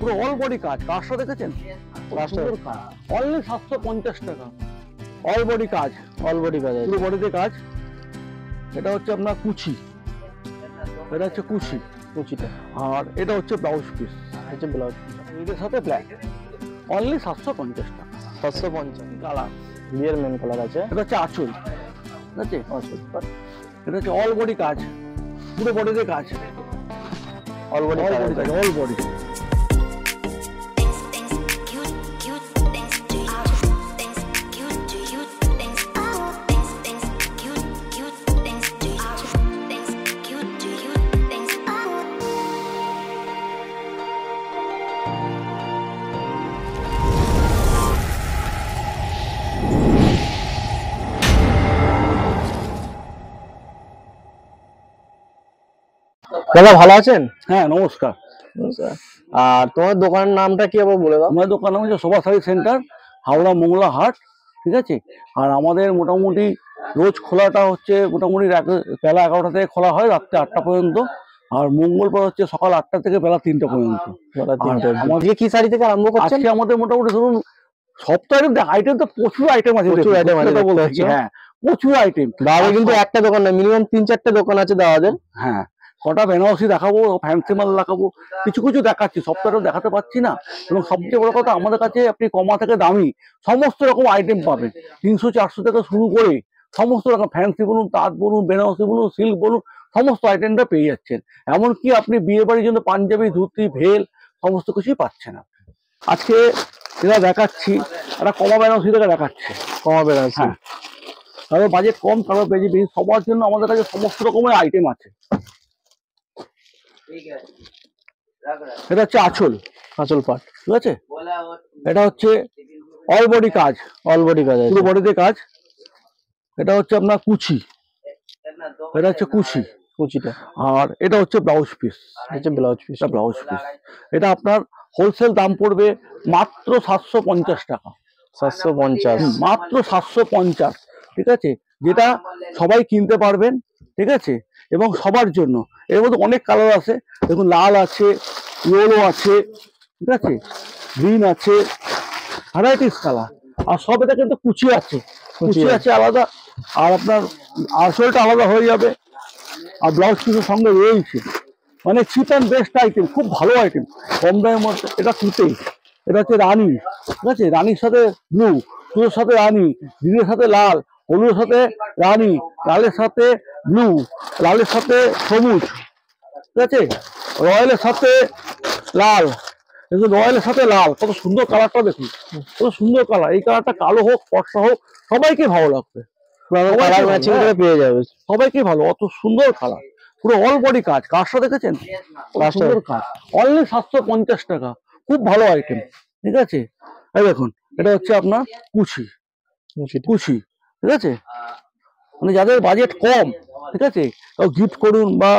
পুরো all body কাজ, কাজটা দেখেছেন? অনলি 750 টাকা। অল বডি কাজ, অল বডি কাজ আছে। পুরো বডিতে কাজ। এটা হচ্ছে আপনার কুচি, এটা হচ্ছে কুচি, কুচিটা আর এটা হচ্ছে ব্লাউজ পিস, হচ্ছে ব্লাউজ এর সাথে ব্ল্যাক। অনলি 750 টাকা। 750 কালার, বিয়ের মেন কালার আছে। এটা হচ্ছে আঁচল, ঠিক আছে? আচ্ছা, এটা হচ্ছে অল বডি কাজ, পুরো বডিতে কাজ, অল বডি অল কাজ বডি কাজ, আছে। All body. দাদা ভালো আছেন? হ্যাঁ, নমস্কার। আর তোমার দোকানের নামটা কি আবার বলে দাও। আমাদের দোকান হচ্ছে শোভা শাড়ি সেন্টার, হাওড়া মংলা হাট, ঠিক আছে? আর আমাদের মোটামুটি রোজ খোলাটা হচ্ছে মোটামুটি বেলা 11টা থেকে খোলা হয় রাত্রে 8টা পর্যন্ত, আর মঙ্গলবার হচ্ছে সকাল 8টা থেকে বেলা 3টা পর্যন্ত। আমাদের কি শাড়ি থেকে আরম্ভ করছেন? আজকে আমাদের মোটামুটি ধরুন সপ্তাহে আইটেম তো প্রচুর আইটেম আছে, প্রচুর আইটেম আছে বলছি। হ্যাঁ, প্রচুর আইটেম। দাদা কিন্তু একটা দোকান না, মিনিমাম 3-4টে দোকান আছে দাদাদের। হ্যাঁ, কটা বেনারসি দেখাবো, ফ্যান্সি মাল দেখাবো, কিছু কিছু দেখাচ্ছি, সপ্তাহে দেখাতে পারছি না। এবং সবচেয়ে বড় কথা, আমাদের কাছে আপনি কমা থেকে দামি সমস্ত রকম আইটেম পাবেন। 300-400 থেকে শুরু করে সমস্ত রকম ফ্যান্সি বলুন, তাঁত বলুন, বেনারসি বলুন, সিল্ক বলুন, সমস্ত আইটেমটা পেয়ে যাচ্ছেন। এমনকি আপনি বিয়ে বাড়ির জন্য পাঞ্জাবি, ধুতি, ভেল সমস্ত কিছুই পাচ্ছেন। আজকে যেটা দেখাচ্ছি একটা কমা বেনারসি থেকে দেখাচ্ছে। কমা বেনারসি, হ্যাঁ, কারো বাজেট কম, কারো বেশি, সবার জন্য আমাদের কাছে সমস্ত রকমের আইটেম আছে। এটা হচ্ছে আঁচল, আঁচল পাট, ঠিক আছে? এটা হচ্ছে অল বডি কাজ, অল বডি কাজ আছে। পুরো বডিতে কাজ। এটা হচ্ছে আপনার কুচি, এটা হচ্ছে কুচি, কুচিটা আর এটা হচ্ছে ব্লাউজ পিস, হচ্ছে ব্লাউজ পিস। এটা ব্লাউজ পিস। এটা আপনার হোলসেল দাম পড়বে মাত্র 750 টাকা। 750, মাত্র 750, ঠিক আছে? যেটা সবাই কিনতে পারবেন, ঠিক আছে? এবং সবার জন্য। এর মধ্যে অনেক কালার আছে, দেখুন লাল আছে, ইয়েলো আছে, ঠিক আছে, গ্রিন আছে, ভ্যারাইটিস কালার। আর সব এটা কিন্তু কুচি আছে, কুচি আছে আলাদা, আর আপনার আসলটা আলাদা হয়ে যাবে। আর ব্লাউজ পিসের সঙ্গে রয়েছে, মানে চিপ অ্যান্ড বেস্ট আইটেম, খুব ভালো আইটেম, কম দামের মধ্যে। এটা কুতে, এটা হচ্ছে রানী, ঠিক আছে? রানীর সাথে ব্লু, ব্লুর সাথে রানী, গ্রিনের সাথে লাল, হলুদের সাথে রানী, লালের সাথে ব্লু, লালের সাথে সবুজ, ঠিক আছে? রয়্যালের সাথে লাল, দেখুন রয়্যালের সাথে লাল, কত সুন্দর কালারটা দেখুন, কত সুন্দর কালার। এই কালারটা কালো হোক, ফর্সা হোক, সবাইকে ভালো লাগবে, কালার ম্যাচিং করে পেয়ে যাবে, সবাইকে ভালো। অত সুন্দর কালার, পুরো অল বডি কাজ, কাজটা দেখেছেন? সুন্দর কাজ। অনলি 750 টাকা, খুব ভালো আইটেম, ঠিক আছে? এই দেখুন, এটা হচ্ছে আপনার কুচি, কুচি, ঠিক আছে? মানে যাদের বাজেট কম, ঠিক আছে, গিফট করুন বা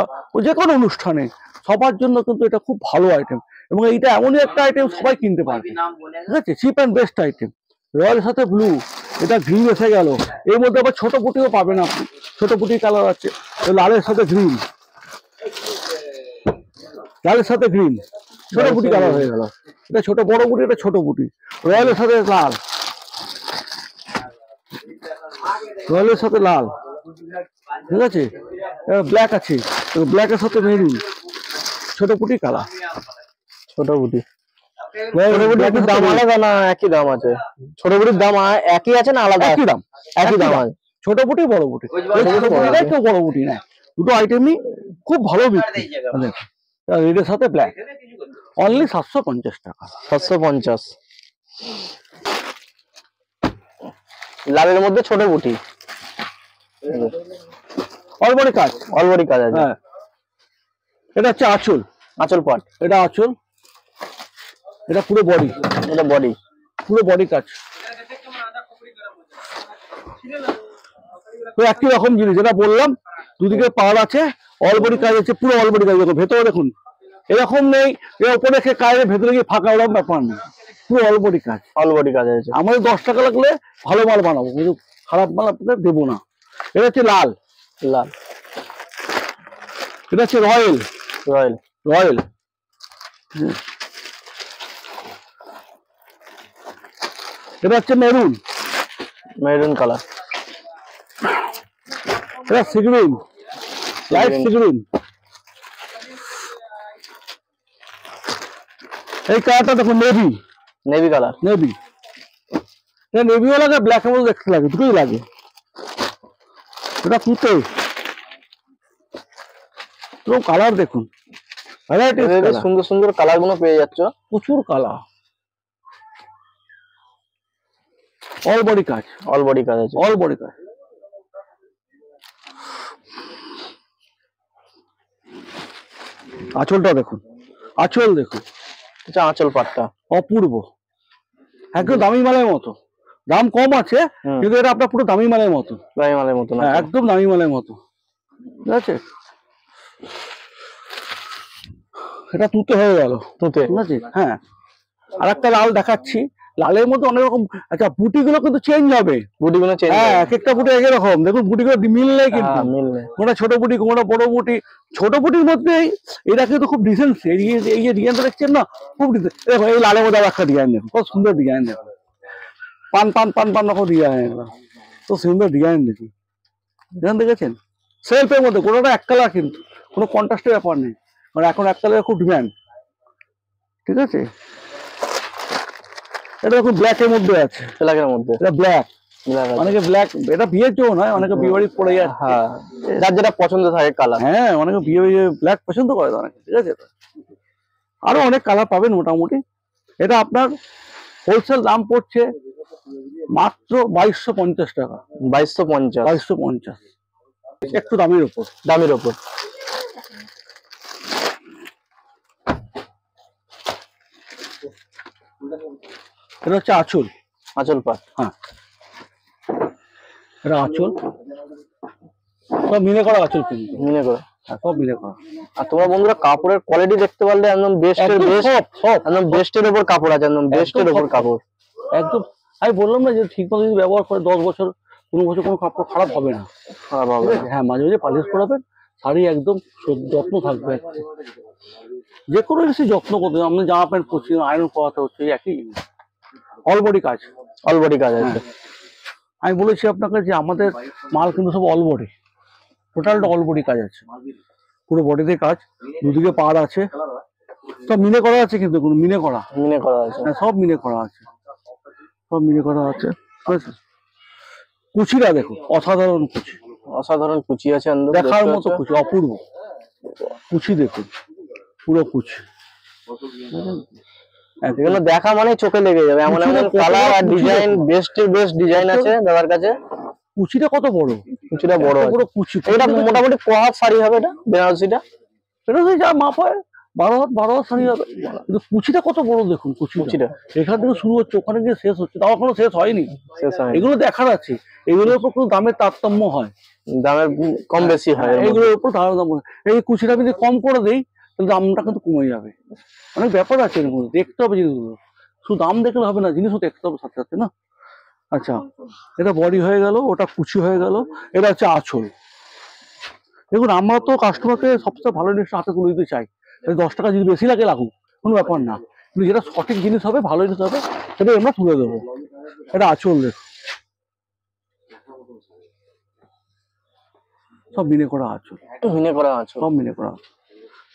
যে কোনো অনুষ্ঠানে, সবার জন্য কিন্তু এটা খুব ভালো আইটেম। এবং এইটা এমনই একটা আইটেম সবাই কিনতে পারবে, ঠিক আছে? Cheap and best item. রয়্যালের সাথে ব্লু, এটা গ্রিন এসে গেল। এর মধ্যে আবার ছোট পুটিও পাবেন আপনি, ছোট পুটি কালার আছে। লালের সাথে গ্রিন, লালের সাথে গ্রিন, ছোট পুটি কালার হয়ে গেল। এটা ছোট, বড় পুটি, এটা ছোট পুটি। রয়্যালের সাথে লাল, রয়্যালের সাথে লাল, ঠিক আছে? ব্ল্যাক আছে, ব্ল্যাকের সাথে মেরুন, ছোট পুটি কালার, ছোট বুটি। দাম আলাদা না একই দাম আছে? ছোট বুটির দাম একই আছে না আলাদা? একই দাম, একই দাম আছে। ছোট বুটি বড় বুটি, কেউ বড় বুটি নেয়, দুটো আইটেমই খুব ভালো বিক্রি। রেডের সাথে ব্ল্যাক, অনলি 750 টাকা। 750। লালের মধ্যে ছোট বুটি, অল বডি কাজ, অল বডি কাজ আছে। হ্যাঁ, এটা হচ্ছে আঁচল, আঁচল পাট, এটা আঁচল, এটা পুরো বডি, এটা বডি, পুরো বডি কাজ। তো একই রকম জিনিস, যেটা বললাম, দুদিকে পাড় আছে, অল বডি কাজ আছে, পুরো অল বডি কাজ। দেখুন ভেতরে, দেখুন এরকম নেই এর উপরে কাজে ভেতরে গিয়ে ফাঁকা, ওরকম ব্যাপার নেই, পুরো অল বডি কাজ। অল বডি কাজ আছে। আমাদের 10 টাকা লাগলে ভালো মাল বানাবো, কিন্তু খারাপ মাল আপনাদের দেবো না। এটা হচ্ছে লাল, লাল, এটা হচ্ছে রয়্যাল, রয়্যাল, রয়্যাল, এটা হচ্ছে মেরুন, মেরুন কালার, এটা সিগ্রিন, লাইট সিগ্রিন। এই কালারটা দেখুন নেভি, নেভি কালার, নেভি। এটা নেভিও লাগে, ব্ল্যাক এর মধ্যে দেখতে লাগে, দুটোই লাগে। এটা তুতে তো কালার দেখুন, সুন্দর সুন্দর কালার গুলো পেয়ে যাচ্ছ, প্রচুর কালার। অল বডি কাজ, অল বডি কাজ আছে, অল বডি কাজ। আঁচলটা দেখুন, আঁচল দেখুন, আচ্ছা আঁচল পাটটা অপূর্ব, একদম দামি মালের মতো। দাম কম আছে কিন্তু এটা আপনার পুরো দামি মালের মতো, দামি মালের মতো না, একদম দামি মালের মতো, ঠিক আছে। এটা তুতে হয়ে গেল, তুতে, ঠিক আছে। হ্যাঁ, আর একটা লাল দেখাচ্ছি, লালের মধ্যে অনেক রকম। আচ্ছা, বুটি গুলো কিন্তু চেঞ্জ হবে, বুটি গুলো চেঞ্জ, হ্যাঁ, এক একটা বুটি একরকম। দেখুন বুটি গুলো মিল নেই কিন্তু, মিল নেই, কোনটা ছোট বুটি কোনটা বড় বুটি। ছোট বুটির মধ্যেই এটা কিন্তু খুব ডিসেন্স। এই যে ডিজাইনটা দেখছেন না, খুব ডিসেন্স। দেখো এই লালের মধ্যে একটা ডিজাইন দেখো, কত সুন্দর ডিজাইন দেখো, পান পান পান পান রকম ডিজাইন, তো সুন্দর ডিজাইন দেখি, ডিজাইন দেখেছেন। সেলফের মধ্যে কোনোটা এক কালার, কিন্তু কোনো কন্ট্রাস্টের ব্যাপার নেই, মানে এখন এক কালারের খুব ডিমান্ড, ঠিক আছে। এটা দেখুন ব্ল্যাক এর মধ্যে আছে, ব্ল্যাকের মধ্যে, এটা ব্ল্যাক, অনেকে ব্ল্যাক, এটা বিয়ের জন্য নয়, অনেকে বিয়ে বাড়ি পড়ে যায়, হ্যাঁ, যার যেটা পছন্দ থাকে কালার, হ্যাঁ, অনেকে বিয়ে বাড়ি ব্ল্যাক পছন্দ করে অনেকে, ঠিক আছে। আরো অনেক কালার পাবেন মোটামুটি। এটা আপনার হোলসেল দাম পড়ছে মাত্র 2250 টাকা, 2250, 2250, একটু দামের উপর, দামের উপর। এটা হচ্ছে আঁচল, আঁচল পাট, হ্যাঁ, এটা আঁচল, সব মিলে করা আঁচল, কিন্তু মিলে করে, সব মিলে করা। আর তোমরা বন্ধুরা কাপড়ের কোয়ালিটি দেখতে পারলে একদম বেস্টের বেস্ট, একদম বেস্টের উপর কাপড় আছে, একদম বেস্টের উপর কাপড়, একদম। আমি বললাম না যে ঠিক মতো যদি ব্যবহার করে 10 বছর 15 বছর কোনো কাপড় খারাপ হবে না, খারাপ হবে, হ্যাঁ, মাঝে মাঝে পালিশ করাবেন, শাড়ি একদম যত্ন থাকবে। যে কোনো কিছু যত্ন করতে, আপনি জামা প্যান্ট পরছি, আয়রন করাতে হচ্ছে, একই জিনিস, অল বডি কাজ, অল বডি কাজ আছে। আমি বলেছি আপনাকে যে আমাদের মাল কিন্তু সব অল বডি, টোটালটা অল বডি কাজ আছে, পুরো বডিতে কাজ, দুদিকে পাড় আছে, সব মিনে করা আছে, কিন্তু কোনো মিনে করা, মিনে করা আছে, হ্যাঁ, সব মিনে করা আছে, সব মিনে করা আছে, ঠিক আছে। কুচিটা দেখো, অসাধারণ কুচি, অসাধারণ কুচি আছে, দেখার মতো কুচি, অপূর্ব কুচি দেখুন, পুরো কুচি, এগুলো দেখা মানে চোখে লেগে যাবে, এমন এমন কালার আর ডিজাইন, বেস্টের বেস্ট ডিজাইন আছে দাদার কাছে। কুচিটা কত বড়, কুচিটা বড়, বড় কুচি। এটা মোটামুটি ক হাত শাড়ি হবে, এটা বেনারসিটা, এটা যা মাপ হয় 12 হাত শাড়ি হবে, কিন্তু কুচিটা কত বড় দেখুন, কুচিটা এখান থেকে শুরু হচ্ছে, ওখানে গিয়ে শেষ হচ্ছে, তাও এখনো শেষ হয়নি, এগুলো দেখার আছে। এগুলোর উপর কোনো দামের তারতম্য হয়, দামের কম বেশি হয়, এগুলোর উপর দাম। এই কুচিটা যদি কম করে দেই তাহলে দামটা কিন্তু কমে যাবে, অনেক ব্যাপার আছে এর মধ্যে, দেখতে হবে জিনিসগুলো, শুধু দাম দেখলে হবে না, জিনিসও দেখতে হবে সাথে সাথে না। আচ্ছা, এটা বডি হয়ে গেল, ওটা কুচি হয়ে গেল, এটা হচ্ছে আঁচল। দেখুন, আমরা তো কাস্টমারকে সবচেয়ে ভালো জিনিস হাতে তুলে দিতে চাই, 10 টাকা যদি বেশি লাগে লাগুক, কোনো ব্যাপার না, কিন্তু যেটা সঠিক জিনিস হবে, ভালো জিনিস হবে, সেটা আমরা তুলে দেবো। এটা আঁচল দেখো, সব মিনে করা আঁচল, মিনে করা আছে, সব মিনে করা।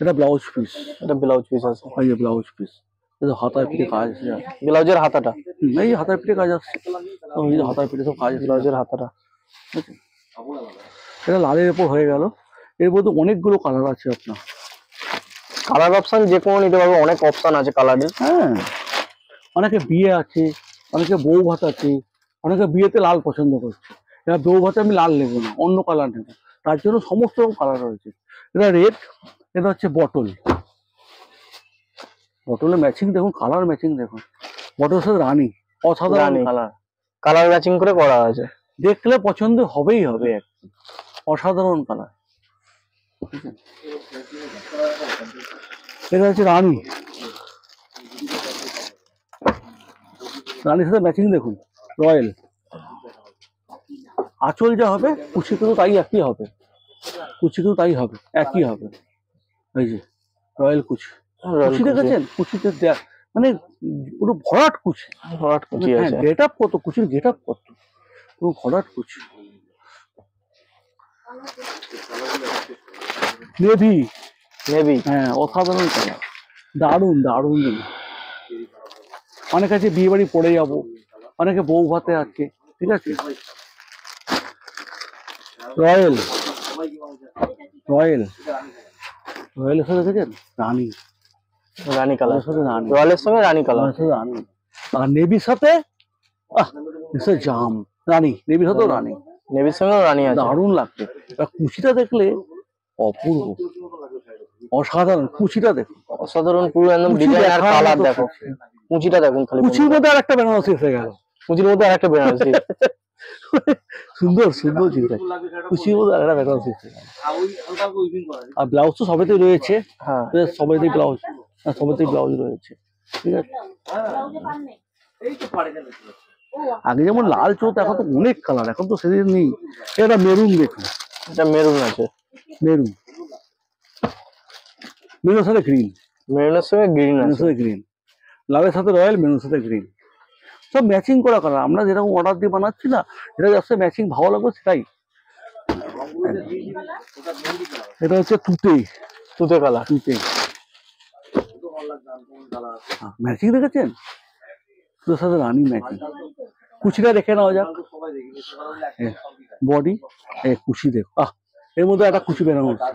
এটা ব্লাউজ পিস, এটা ব্লাউজ পিস আছে, এই যে ব্লাউজ পিস, এটা হাতায় পিঠে কাজ আছে, ব্লাউজের হাতাটা, এই যে হাতায় পিঠে কাজ আসছে, ওই যে হাতায় পিঠে সব কাজ, ব্লাউজের হাতাটা। এটা লালের উপর হয়ে গেল। এর মধ্যে অনেকগুলো কালার আছে আপনার, কালার অপশন যে কোনো নিতে পারবো, অনেক অপশন আছে কালারের, হ্যাঁ, অনেকে বিয়ে আছে, অনেকে বউ ভাত আছে, অনেকে বিয়েতে লাল পছন্দ করছে, এবার বউ ভাতে আমি লাল নেবো না, অন্য কালার নেবো, তার জন্য সমস্ত রকম কালার রয়েছে। এটা রেড, এটা হচ্ছে বটল, বটলের ম্যাচিং দেখুন, কালার ম্যাচিং দেখুন, বটলের সাথে রানী, অসাধারণ কালার, কালার ম্যাচিং করে করা আছে, দেখলে পছন্দ হবেই হবে, একদম অসাধারণ কালার। এটা হচ্ছে রানী, রানীর সাথে ম্যাচিং দেখুন, রয়্যাল। আঁচল যা হবে, কুচি কিন্তু তাই একই হবে, কুচি কিন্তু তাই হবে, একই হবে, এই যে রয়্যাল কুচি, কুচি দেখেছেন, কুচিতে মানে পুরো ভরাট কুচি। ভরাট কুচি হ্যাঁ, আছে। গেট আপ কত, কুচির গেট আপ কত, পুরো ভরাট কুচি। নেভি, নেভি, হ্যাঁ অসাধারণ কালার, দারুণ দারুণ জিনিস। অনেকে আছে বিয়ে বাড়ি পরে যাবো, অনেকে বউ ভাতে আছে, ঠিক আছে। রয়্যাল, রয়্যাল, রয়্যালের সাথে দেখেছেন রানী, রানী কালার, রয়্যালের সাথে রানী, রয়্যালের সঙ্গে রানী কালার। রয়্যালের সাথে রানী। আর নেভির সাথে নিশ্চয় জাম, রানী, নেভির সাথেও রানী, নেভির সঙ্গে রানী আছে। দারুণ লাগছে। আর কুচিটা দেখলে অপূর্ব, অসাধারণ কুচিটা দেখুন, অসাধারণ, পুরো একদম কুচি ডিজাইন আর দেখার কালার মতো দেখো। কুচি। কুচিটা দেখুন খালি, কুচির মধ্যে আর একটা বেনারসি এসে গেল, কুচির মধ্যে আর একটা বেনারসি। সুন্দর সুন্দর জিনিস, কুচির মধ্যে আর একটা বেনারসি এসে গেল। আর ব্লাউজ তো সবেতেই রয়েছে, হ্যাঁ, সবেতেই ব্লাউজ, সবেতেই ব্লাউজ রয়েছে, ঠিক আছে। আগে যেমন লাল চোখ, এখন তো অনেক কালার, এখন তো সেদিন নেই। এটা মেরুন দেখুন, এটা মেরুন আছে, মেরুন, মেরুনের সাথে গ্রিন, মেরুনের সঙ্গে গ্রিন মেরুনের আছে। সাথে গ্রিন, লালের সাথে রয়্যাল, মেরুনের সাথে গ্রিন, সব ম্যাচিং করা কালার। আমরা যেরকম অর্ডার দিয়ে বানাচ্ছি না, যেটা যাচ্ছে ম্যাচিং ভালো লাগবে সেটাই। এটা হচ্ছে তুতে, তুতে কালার, তুতে ম্যাচিং দেখেছেন, তোর সাথে রানী ম্যাচিং। কুচিটা দেখে নেওয়া যাক, বডি, কুচি দেখো, এর মধ্যে একটা কুচি বেনানো হচ্ছে,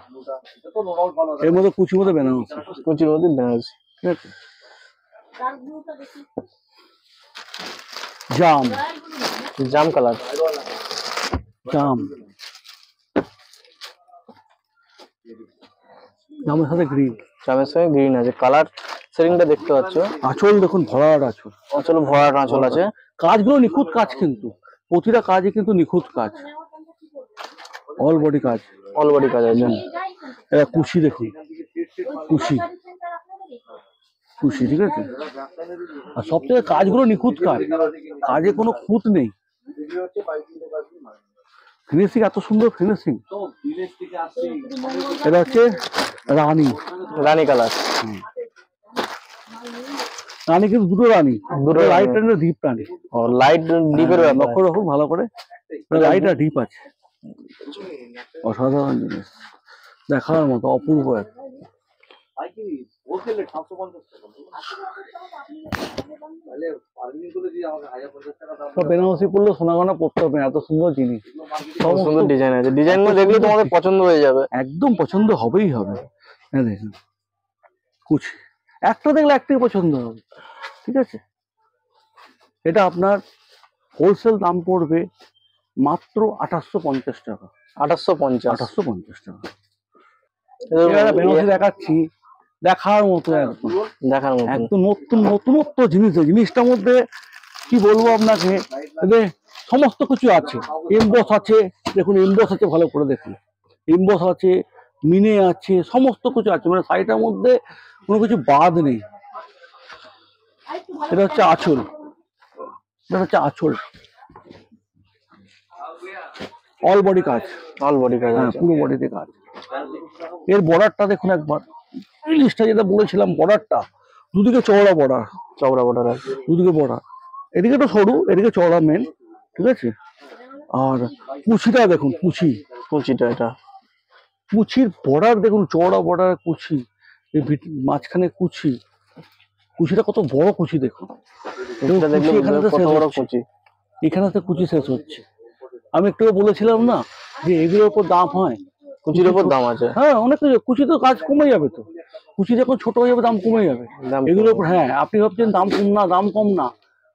এর মধ্যে কুচির মধ্যে বেনানো হচ্ছে, কুচির মধ্যে বেনারসি, ঠিক আছে। জাম, জাম কালার, জাম, জামের সাথে গ্রিন, জামের সঙ্গে গ্রিন আছে। কালার সেটিংটা দেখতে পাচ্ছ। আঁচল দেখুন, ভরাট আঁচল, আঁচল ভরাট আঁচল আছে। কাজগুলো নিখুঁত কাজ, কিন্তু প্রতিটা কাজই কিন্তু নিখুঁত কাজ, অল বডি কাজ, অল বডি কাজ আছে। এটা কুচি দেখুন, কুচি, কুচি, ঠিক আছে। আর সব থেকে কাজগুলো নিখুঁত কাজ, কাজে কোনো খুঁত নেই, ফিনিশিং এত সুন্দর ফিনিশিং। এটা হচ্ছে রানী, রানী কালার, রানী কিন্তু দুটো রানী, দুটো লাইট রানী, ডিপ রানী। ও লাইট ডিপের ব্যাপার। লক্ষ্য রাখুন ভালো করে, লাইট আর ডিপ আছে, অসাধারণ জিনিস, দেখার মতো অপূর্ব এক। সব বেনারসি পড়লে সোনাগোনা পড়তে হবে, এত সুন্দর জিনিস, খুব সুন্দর ডিজাইন আছে। ডিজাইন গুলো দেখলে তোমাদের পছন্দ হয়ে যাবে, একদম পছন্দ হবেই হবে। হ্যাঁ দেখুন কুচি, একটা দেখলে একটাই পছন্দ হবে, ঠিক আছে। এটা আপনার হোলসেল দাম পড়বে মাত্র 2850 টাকা, 2850। 2850 টাকা। বেনারসি দেখাচ্ছি, দেখার মতো, একদম দেখার মতো, একদম নতুন নতুনত্ব জিনিস। জিনিসটার মধ্যে কি বলবো আপনাকে, সমস্ত কিছু আছে, এমবস আছে, দেখুন এমবস আছে, ভালো করে দেখুন, এমবস আছে, মিনে আছে, সমস্ত কিছু আছে, মানে শাড়িটার মধ্যে কোনো কিছু বাদ নেই। এটা হচ্ছে আঁচল, এটা হচ্ছে আঁচল, অল বডি কাজ, অল বডি কাজ হ্যাঁ আছে। পুরো বডিতে কাজ। এর বর্ডারটা দেখুন একবার, ইংলিশটা যেটা বলেছিলাম, বর্ডারটা দুদিকে চওড়া বর্ডার, চওড়া বর্ডার আছে, দুদিকে বর্ডার, এদিকে তো সরু, এদিকে চওড়া মেন, ঠিক আছে। আর কুচিটা দেখুন, কুচি, কুচিটা, এটা কুচির বর্ডার দেখুন, চওড়া বর্ডার কুচি, এই মাঝখানে কুচি, কুচিটা কত বড় কুচি দেখুন, এটা দেখলে এখানে তো কত শেষ বড় হচ্ছে, কুচি, এখানে তো কুচি শেষ হচ্ছে। আমি একটু বলেছিলাম না যে এগুলোর উপর দাম হয়, কুচির উপর দাম আছে। হ্যাঁ অনেক কিছু, কুচি তো কাজ কমে যাবে, তো কুচি যখন ছোট হয়ে যাবে দাম কমে যাবে দাম এগুলোর উপর। হ্যাঁ আপনি ভাবছেন দাম কম না, দাম কম না,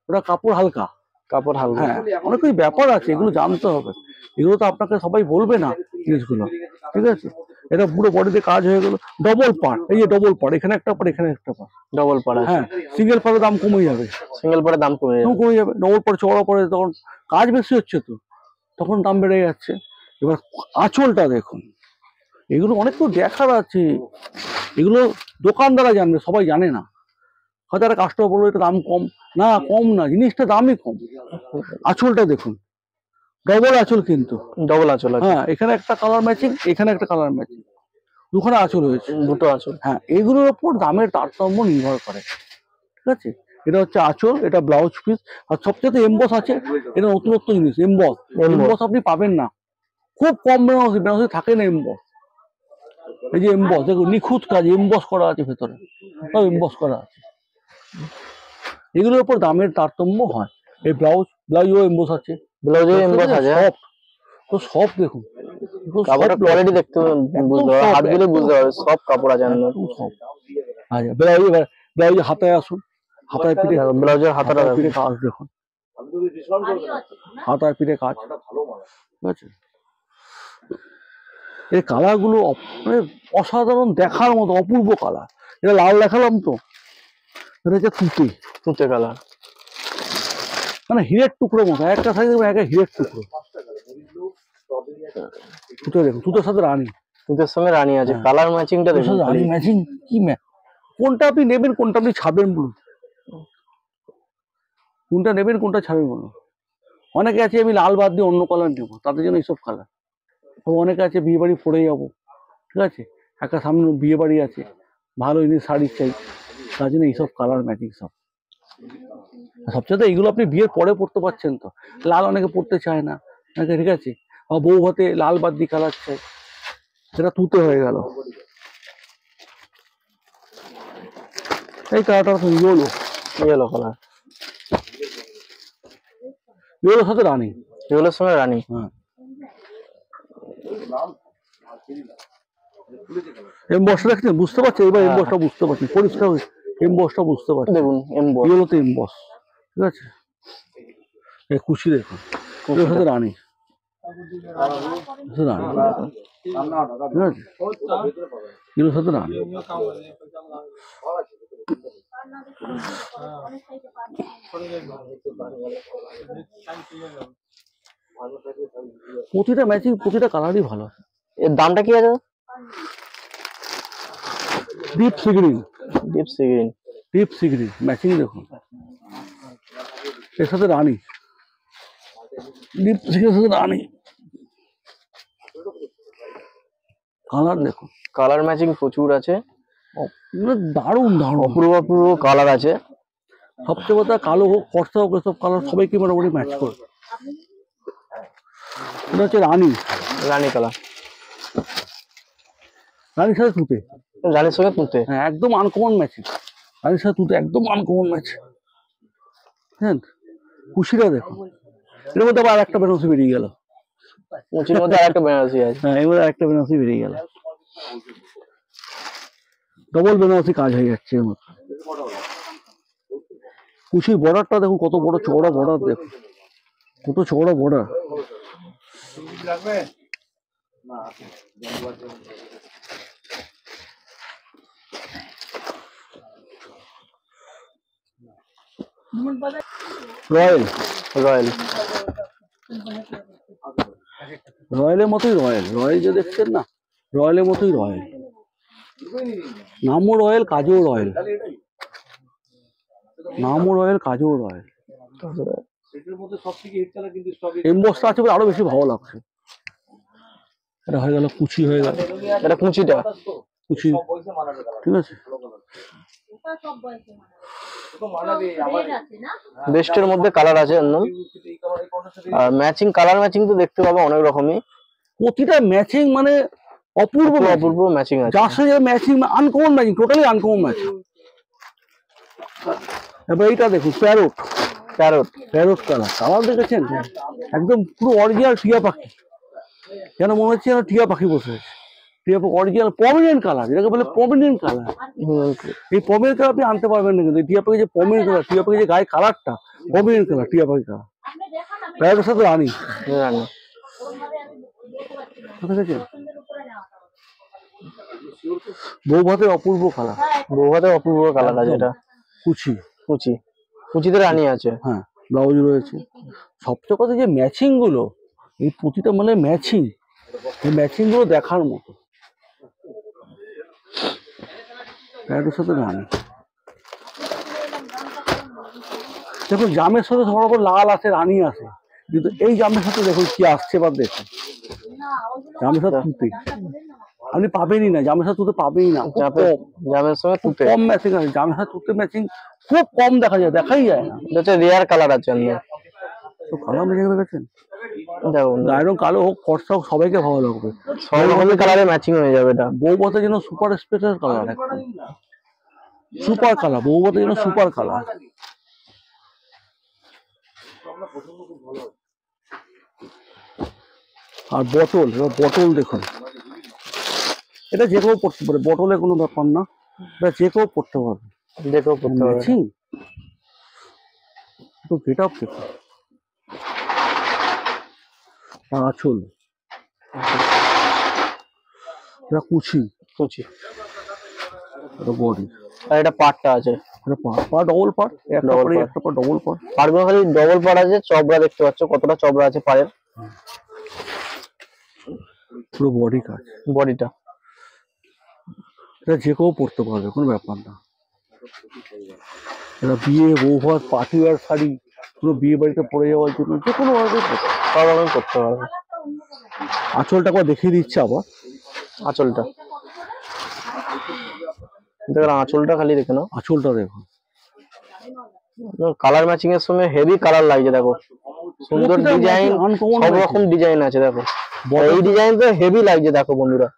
ওটা কাপড় হালকা, কাপড় হালকা। হ্যাঁ অনেক কিছু ব্যাপার আছে, এগুলো জানতে হবে, এগুলো তো আপনাকে সবাই বলবে না জিনিসগুলো, ঠিক আছে। এটা পুরো বডিতে কাজ হয়ে গেল, ডবল পার্ট, এই যে ডবল পার্ট, এখানে একটা পার্ট, এখানে একটা পার্ট, ডবল পাড় আছে। হ্যাঁ সিঙ্গেল পার্টের দাম কমে যাবে, সিঙ্গেল পাড়ে দাম কমে যাবে, কমে যাবে। ডবল পার্ট চওড়া পড়ে, তখন কাজ বেশি হচ্ছে, তো তখন দাম বেড়ে যাচ্ছে। এবার আঁচলটা দেখুন, এগুলো অনেক তো দেখার আছে, এগুলো দোকানদাররা জানবে, সবাই জানে না। হয়তো একটা কাস্টমার বললো এটা দাম কম, না কম না, জিনিসটা দামই কম। আঁচলটা দেখুন, ডবল আঁচল কিন্তু, ডবল আঁচল আছে। হ্যাঁ এখানে একটা কালার ম্যাচিং, এখানে একটা কালার ম্যাচিং, দুখানে আঁচল হয়েছে, দুটো আঁচল। হ্যাঁ এগুলোর ওপর দামের তারতম্য নির্ভর করে, ঠিক আছে, এটা হচ্ছে আঁচল, এটা ব্লাউজ পিস। আর সবচেয়ে এমবস আছে, এটা নতুনত্ব জিনিস, এমবস। এমবস আপনি পাবেন না, খুব কম বেনারসি, বেনারসি থাকে না এমবস। এই যে এমবস দেখুন, নিখুঁত কাজ, এমবস করা আছে ভেতরে, সব এমবস করা আছে। এগুলোর উপর দামের তারতম্য হয়। এই ব্লাউজও এমবস আছে, ব্লাউজে এমবস আছে। সব তো সব দেখুন, কাপড়ের কোয়ালিটি দেখতে বুঝতে পারবে, হাত দিলে বুঝতে পারবে সব কাপড় আছে এর মধ্যে। সব। আচ্ছা, ব্লাউজে হাতায় আসুন, হাতায় পিঠে, ব্লাউজের হাতাটা পিঠে কাজ দেখুন, হাতায় পিঠে কাজ, ঠিক আছে। এই কালার গুলো মানে অসাধারণ, দেখার মতো অপূর্ব কালার। এটা লাল দেখালাম তো, এটা হচ্ছে তুঁতে, তুঁতে কালার, মানে হীরের টুকরো মতো, একটা সাইজ একটা হীরের টুকরো। তুঁতে দেখুন, তুঁতের সাথে রানী, তুঁতের সঙ্গে রানী আছে, কালার ম্যাচিংটা দেখুন, রানী ম্যাচিং কি কোনটা আপনি নেবেন, কোনটা আপনি ছাড়বেন বলুন, কোনটা নেবেন কোনটা ছাড়বেন বলুন। অনেকে আছে আমি লাল বাদ দিয়ে অন্য কালার নেবো, তাদের জন্য এইসব কালার। অনেকে আছে বিয়ে বাড়ি পরে যাবো, ঠিক আছে, একটা সামনে বিয়ে বাড়ি আছে, ভালো জিনিস শাড়ি চাই, তার জন্য এইসব কালার ম্যাচিং সব। সবচেয়ে এইগুলো আপনি বিয়ের পরে পড়তে পারছেন তো, লাল অনেকে পড়তে চায় না, ঠিক আছে, বা বউ ভাতে লাল বাদ দিয়ে কালার চাই, সেটা তুতে হয়ে গেল। এই কালারটা ইয়েলো, ইয়েলো কালার, ইয়েলোর সাথে রানী, ইয়েলোর সঙ্গে রানী। হ্যাঁ, এমবসটা দেখছেন, বুঝতে পারছেন এবার, এমবসটা বুঝতে পারছি পরিষ্কার, এমবসটা বুঝতে পারছি, দেখুন এমবস, ইয়েলোতে এমবস, ঠিক আছে। এই কুচি দেখুন, এর সাথে রানী, রানী, ঠিক আছে, এগুলোর সাথে রানী। প্রতিটা ম্যাচিং, প্রতিটা কালারই ভালো। এর দামটা কি আছে? Deep sea green, deep sea green, deep sea green matching দেখুন, এর সাথে রানী, ডিপ সি গ্রিনের সাথে রানী, কালার দেখুন, কালার ম্যাচিং প্রচুর আছে, দারুণ দারুণ অপূর্ব অপূর্ব কালার আছে। সবচেয়ে কথা, কালো হোক ফর্সা হোক, এসব কালার সবাইকে মোটামুটি ম্যাচ করে। এটা হচ্ছে রানী, রানী কালার, রানীর সাথে তুতে, রানীর সঙ্গে তুঁতে, হ্যাঁ একদম আনকমন ম্যাচিং, রানীর সাথে তুতে একদম আনকমন ম্যাচ। হ্যাঁ, খুশিটা দেখো, এর মধ্যে আবার একটা বেনারসি বেরিয়ে গেল, মুচির মধ্যে আরেকটা বেনারসি আছে, হ্যাঁ এর মধ্যে আরেকটা বেনারসি বেরিয়ে গেল, ডবল বেনারসি কাজ হয়ে যাচ্ছে এর মধ্যে। কুচির বর্ডারটা দেখুন, কত বড় চওড়া বর্ডার দেখুন, কত চওড়া বর্ডার। রয়্যাল, রয়্যাল, রয়্যালের মতোই রয়্যাল, রয়্যাল যে দেখছেন না, রয়্যালের মতোই রয়্যাল, নামও রয়্যাল, কাজও রয়্যাল, নামও রয়্যাল, কাজও রয়্যাল। এমবসটা আছে বলে আরো বেশি ভালো লাগছে। এটা হয়ে গেল কুচি, হয়ে গেল এটা কুচিটা, কুচি, ঠিক আছে। বেস্টের মধ্যে কালার আছে একদম, আর ম্যাচিং, কালার ম্যাচিং তো দেখতে পাবো অনেক রকমই, প্রতিটা ম্যাচিং মানে অপূর্ব অপূর্ব ম্যাচিং আছে, যার সঙ্গে matching, uncommon matching, totally uncommon matching. এবার এইটা দেখুন, parrot, parrot, parrot colour, colour দেখেছেন একদম পুরো অরিজিনাল টিয়া পাখি, যেন মনে হচ্ছে যেন টিয়া পাখি বসে আছে, টিয়া পাখি অরিজিনাল পমেরিয়ান কালার, যেটাকে বলে পমেরিয়ান কালার। এই পমেরিয়ান কালার আপনি আনতে পারবেন না, কিন্তু টিয়া পাখি যে পমেরিয়ান কালার, টিয়া পাখি যে গায়ে কালারটা পমেরিয়ান কালার, টিয়া পাখি কালার। প্যারোটের সাথে রানী, রানী, দেখেছেন বৌভাতের অপূর্ব কালার, বৌভাতের অপূর্ব কালার আছে, এটা কুচি, কুচি, কুচিতে রানী আছে, হ্যাঁ ব্লাউজ রয়েছে। সবচেয়ে কথা যে ম্যাচিং গুলো, এই প্রতিটা মানে ম্যাচিং, এই ম্যাচিং গুলো দেখার মতো। প্যারোটের সাথে রানী দেখুন, জামের সাথে সবার উপর লাল আছে, রানী আছে, কিন্তু এই জামের সাথে দেখুন কি আসছে, এবার দেখুন জামের সাথে তুতে, আপনি পাবেনই না, জামের সাথে তুতে পাবেনই না, খুব কম। জামের সঙ্গে খুব তুতে কম ম্যাচিং আছে, জামের সাথে তুতে ম্যাচিং খুব কম দেখা যায়, দেখাই যায় না। এটা হচ্ছে রেয়ার কালার আছে আপনার। তো কালার ম্যাচিং দেখেছেন, দেখো বন্ধুরা, গায়ের রং কালো হোক ফর্সা হোক সবাইকে ভালো লাগবে। সব রকমের কালারে ম্যাচিং হয়ে যাবে এটা। বউভাতের জন্য সুপার স্পেশাল কালার, একদম সুপার কালার, বউভাতের জন্য সুপার কালার। আর বটল, এবার বটল দেখুন, এটা যে কেউ পড়তে পারে, বটলে কোনো ব্যাপার না, এটা যে কেউ পড়তে পারবে। দেখো করতে পারবে। ম্যাচিং তো গেট আপ দেখুন, আঁচল, এটা কুচি, কুচি, এটা বডি, আর এটা পাটটা আছে, এটা পা ডবল পার, একটা Double পারে part। একটা পা ডবল পার। পাড়গুলো খালি ডবল পাড় আছে, চবড়া দেখতে পাচ্ছ কতটা চবড়া আছে পাড়ের। পুরো বডি কাজ, বডিটা এটা যে কেউ পড়তে পারবে, কোনো ব্যাপার না। এটা বিয়ে, বৌভাত, পার্টি ওয়ার শাড়ি, পুরো বিয়ে বাড়িতে পরে যাওয়ার জন্য যে কোনো ভাবে সব রকম করতে পারবে। আঁচলটা একবার দেখিয়ে দিচ্ছে আবার, আঁচলটা দেখো, আঁচলটা খালি দেখে নাও। আঁচলটা দেখুন, কালার ম্যাচিং এর সময় হেভি কালার লাগছে, দেখো সুন্দর ডিজাইন, সব রকম ডিজাইন আছে। দেখো এই ডিজাইন তো হেভি লাগছে, দেখো বন্ধুরা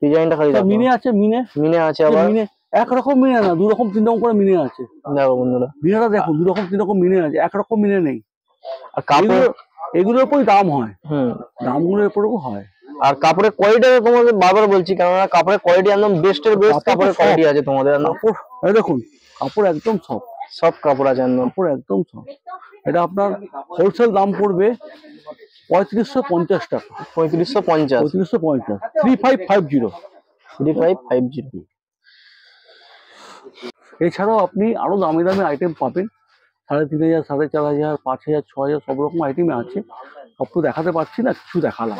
ডিজাইনটা খালি দেখো। মিনে আছে, মিনে মিনে আছে আবার, মিনে একরকম মিনে না, দু রকম তিন রকম করে মিনে আছে। দেখো বন্ধুরা মিনেটা দেখুন, দু রকম তিন রকম মিনে আছে, একরকম মিনে নেই। আর কাপড়, এগুলোর উপরই দাম হয়, হুম, দামগুলোর উপরেও হয়। আর কাপড়ের কোয়ালিটি তোমাদের বারবার বলছি, কেননা কাপড়ের কোয়ালিটি একদম বেস্টের বেস্ট কাপড়ের কোয়ালিটি আছে তোমাদের একদম। কাপড় এই দেখুন, কাপড় একদম সব কাপড় আছে একদম, কাপড় একদম সফট। এটা আপনার হোলসেল দাম পড়বে 3550 টাকা, 3550, 3550, 3550। 3550। এছাড়াও আপনি আরো দামি দামি আইটেম পাবেন, 3500, 4500, 5000, 6000 সব রকম আইটেমে আছে। সব তো দেখাতে পারছি না, কিছু দেখালাম।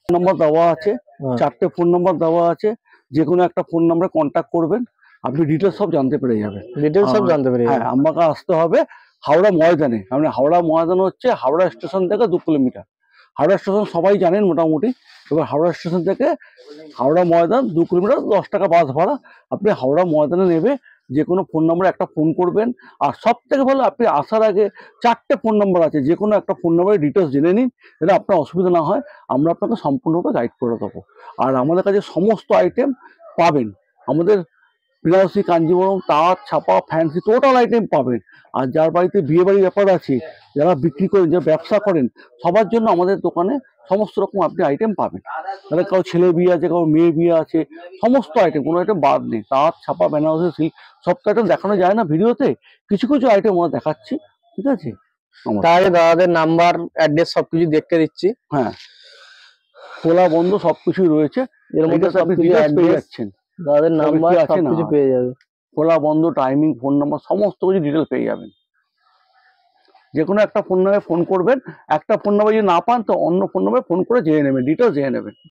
ফোন নাম্বার দেওয়া আছে, 4টে ফোন নাম্বার দেওয়া আছে, যে কোনো একটা ফোন নাম্বারে কন্ট্যাক্ট করবেন, আপনি ডিটেলস সব জানতে পেরে যাবেন। ডিটেলস সব জানতে পেরে হ্যাঁ, আমাকে আসতে হবে হাওড়া ময়দানে। আপনি হাওড়া ময়দান হচ্ছে হাওড়া স্টেশন থেকে 2 কিলোমিটার। হাওড়া স্টেশন সবাই জানেন মোটামুটি। এবার হাওড়া স্টেশন থেকে হাওড়া ময়দান 2 কিলোমিটার, 10 টাকা বাস ভাড়া। আপনি হাওড়া ময়দানে নেবে, যে কোনো ফোন নাম্বারে একটা ফোন করবেন। আর সব থেকে ভালো, আপনি আসার আগে 4টে ফোন নাম্বার আছে, যে কোনো একটা ফোন নাম্বারে ডিটেলস জেনে নিন, যাতে আপনার অসুবিধা না হয়। আমরা আপনাকে সম্পূর্ণভাবে গাইড করে দেবো। আর আমাদের কাছে সমস্ত আইটেম পাবেন, আমাদের বেনারসি, কাঞ্জিবরম, তাঁত, ছাপা, ফ্যান্সি টোটাল আইটেম পাবেন। আর যার বাড়িতে বিয়ে বাড়ির ব্যাপার আছে, যারা বিক্রি করেন, যারা ব্যবসা করেন, সবার জন্য আমাদের দোকানে সমস্ত রকম আপনি আইটেম পাবেন। তাহলে কারো ছেলে বিয়ে আছে, কারো মেয়ে বিয়ে আছে, সমস্ত আইটেম, কোনো আইটেম বাদ নেই। তাঁত, ছাপা, বেনারসি, সিল্ক, সব তো আইটেম দেখানো যায় না ভিডিওতে, কিছু কিছু আইটেম আমরা দেখাচ্ছি, ঠিক আছে। তাহলে দাদাদের নাম্বার, অ্যাড্রেস সবকিছু দেখতে দিচ্ছি। হ্যাঁ, খোলা বন্ধ সবকিছুই রয়েছে, এর মধ্যে আপনি সবকিছু ডিটেলস পেয়ে অ্যাড্রেস, যাচ্ছেন। দাদাদের নাম্বার আছে না, সবকিছু পেয়ে যাবে। খোলা বন্ধ, টাইমিং, ফোন নাম্বার, সমস্ত কিছু ডিটেল পেয়ে যাবেন। যে কোনো একটা ফোন নাম্বারে ফোন করবেন, একটা ফোন নাম্বার যদি না পান তো অন্য ফোন নাম্বারে ফোন করে জেনে নেবেন, ডিটেলস জেনে নেবেন।